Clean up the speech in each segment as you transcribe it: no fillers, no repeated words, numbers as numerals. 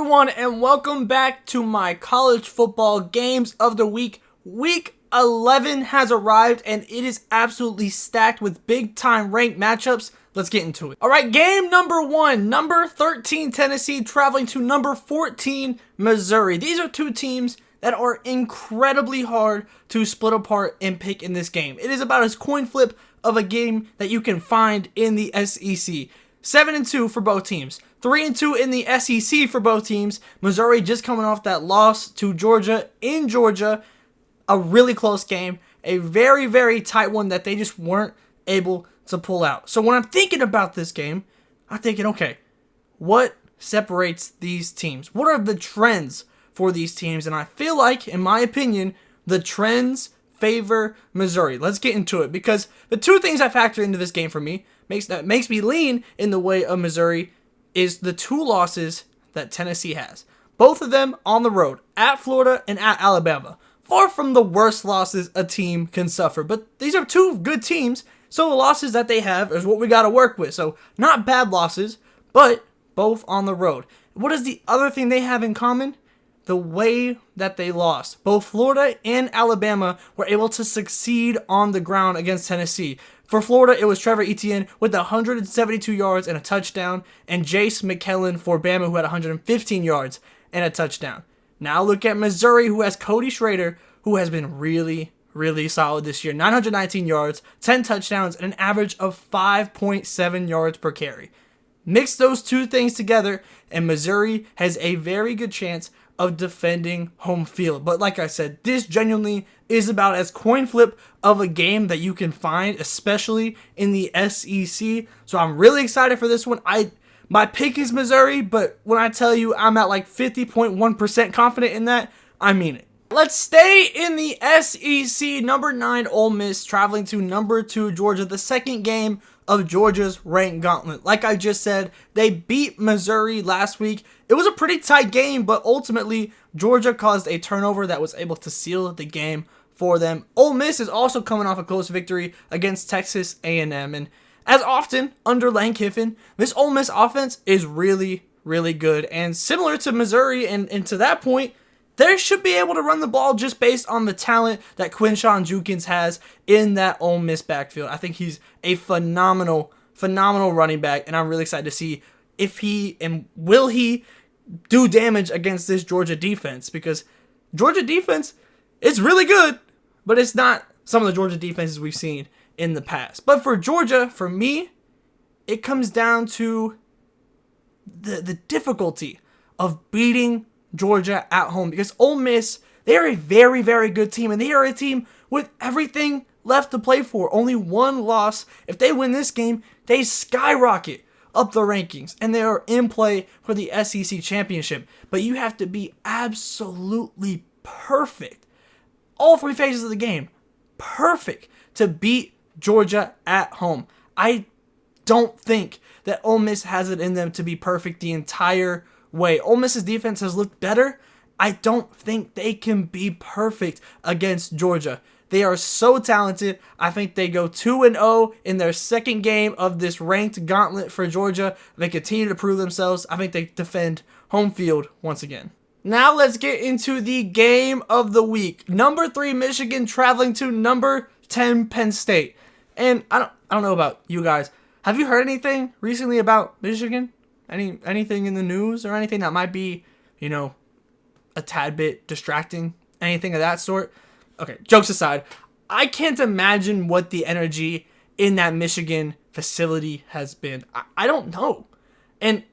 everyone, and welcome back to my college football games of the week. Week 11 has arrived, and it is absolutely stacked with big-time ranked matchups. Let's get into it. All right, game number 1, number 13 Tennessee traveling to number 14 Missouri. These are two teams that are incredibly hard to split apart and pick in this game. It is about as coin flip of a game that you can find in the SEC. 7-2 for both teams. 3-2 in the SEC for both teams. Missouri just coming off that loss to Georgia in Georgia. A really close game. A very, very tight one that they just weren't able to pull out. So when I'm thinking about this game, I'm thinking, okay, what separates these teams? What are the trends for these teams? And I feel like, in my opinion, the trends favor Missouri. Let's get into it, because the two things I factor into this game for me makes me lean in the way of Missouri is the two losses that Tennessee has. Both of them on the road, at Florida and at Alabama. Far from the worst losses a team can suffer, but these are two good teams, so the losses that they have is what we got to work with. So not bad losses, but both on the road. What is the other thing they have in common? The way that they lost. Both Florida and Alabama were able to succeed on the ground against Tennessee. For Florida, it was Trevor Etienne with 172 yards and a touchdown, and Jace McKellen for Bama, who had 115 yards and a touchdown. Now look at Missouri, who has Cody Schrader, who has been really, really solid this year. 919 yards, 10 touchdowns, and an average of 5.7 yards per carry. Mix those two things together, and Missouri has a very good chance of defending home field. But like I said, this genuinely is about as coin flip of a game that you can find, especially in the SEC. So I'm really excited for this one. My pick is Missouri, but when I tell you I'm at like 50.1% confident in that, I mean it. Let's stay in the SEC. Number 9 Ole Miss traveling to number 2 Georgia, the second game of Georgia's ranked gauntlet. Like I just said, they beat Missouri last week. It was a pretty tight game, but ultimately Georgia caused a turnover that was able to seal the game for them. Ole Miss is also coming off a close victory against Texas A&M, and as often under Lane Kiffin, this Ole Miss offense is really, really good, and similar to Missouri, and to that point, they should be able to run the ball just based on the talent that Quinshon Judkins has in that Ole Miss backfield. I think he's a phenomenal running back, and I'm really excited to see if he and will he do damage against this Georgia defense, because Georgia defense is really good, but it's not some of the Georgia defenses we've seen in the past. But for Georgia, for me, it comes down to the difficulty of beating Georgia at home, because Ole Miss, they are a very, very good team, and they are a team with everything left to play for. Only one loss. If they win this game, they skyrocket up the rankings, and they are in play for the SEC championship. But you have to be absolutely perfect. All three phases of the game, perfect to beat Georgia at home. I don't think that Ole Miss has it in them to be perfect the entire way. Ole Miss's defense has looked better. I don't think they can be perfect against Georgia. They are so talented. I think they go 2-0 in their second game of this ranked gauntlet for Georgia. They continue to prove themselves. I think they defend home field once again. Now let's get into the game of the week. Number 3 Michigan traveling to number 10 Penn State. And I don't know about you guys. Have you heard anything recently about Michigan? Anything in the news or anything that might be, a tad bit distracting? Anything of that sort? Okay, jokes aside, I can't imagine what the energy in that Michigan facility has been. I don't know. And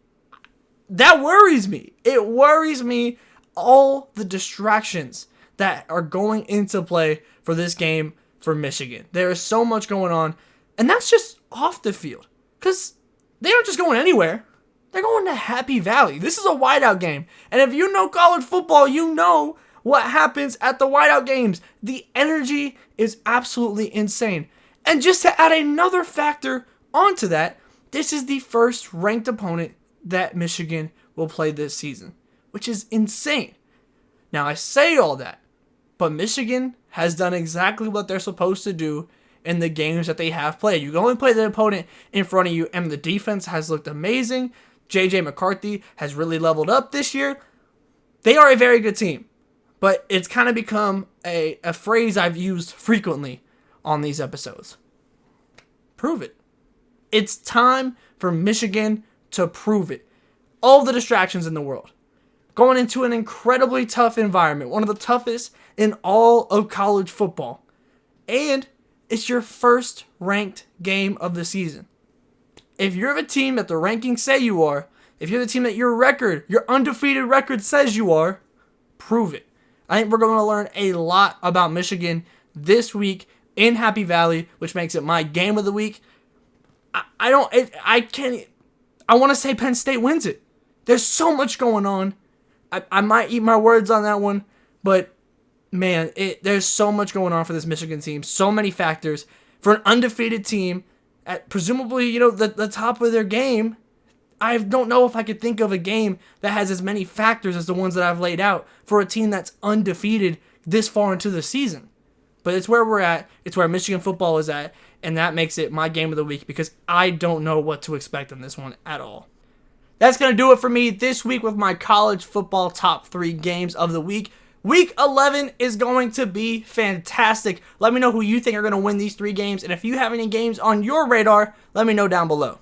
that worries me. It worries me, all the distractions that are going into play for this game for Michigan. There is so much going on, and that's just off the field, because they aren't just going anywhere. They're going to Happy Valley. This is a whiteout game. And if you know college football, you know what happens at the whiteout games. The energy is absolutely insane. And just to add another factor onto that, this is the first ranked opponent that Michigan will play this season, which is insane. Now, I say all that, but Michigan has done exactly what they're supposed to do in the games that they have played. You can only play the opponent in front of you, and the defense has looked amazing. J.J. McCarthy has really leveled up this year. They are a very good team, but it's kind of become a phrase I've used frequently on these episodes. Prove it. It's time for Michigan to prove it. All the distractions in the world. Going into an incredibly tough environment, one of the toughest in all of college football. And it's your first ranked game of the season. If you're a team that the rankings say you are, if you're the team that your undefeated record says you are, prove it. I think we're going to learn a lot about Michigan this week in Happy Valley, which makes it my game of the week. I want to say Penn State wins it. There's so much going on. I might eat my words on that one, but man, there's so much going on for this Michigan team. So many factors for an undefeated team at presumably, the top of their game. I don't know if I could think of a game that has as many factors as the ones that I've laid out for a team that's undefeated this far into the season. But it's where we're at. It's where Michigan football is at. And that makes it my game of the week because I don't know what to expect in this one at all. That's going to do it for me this week with my college football top 3 games of the week. Week 11 is going to be fantastic. Let me know who you think are going to win these 3 games. And if you have any games on your radar, let me know down below.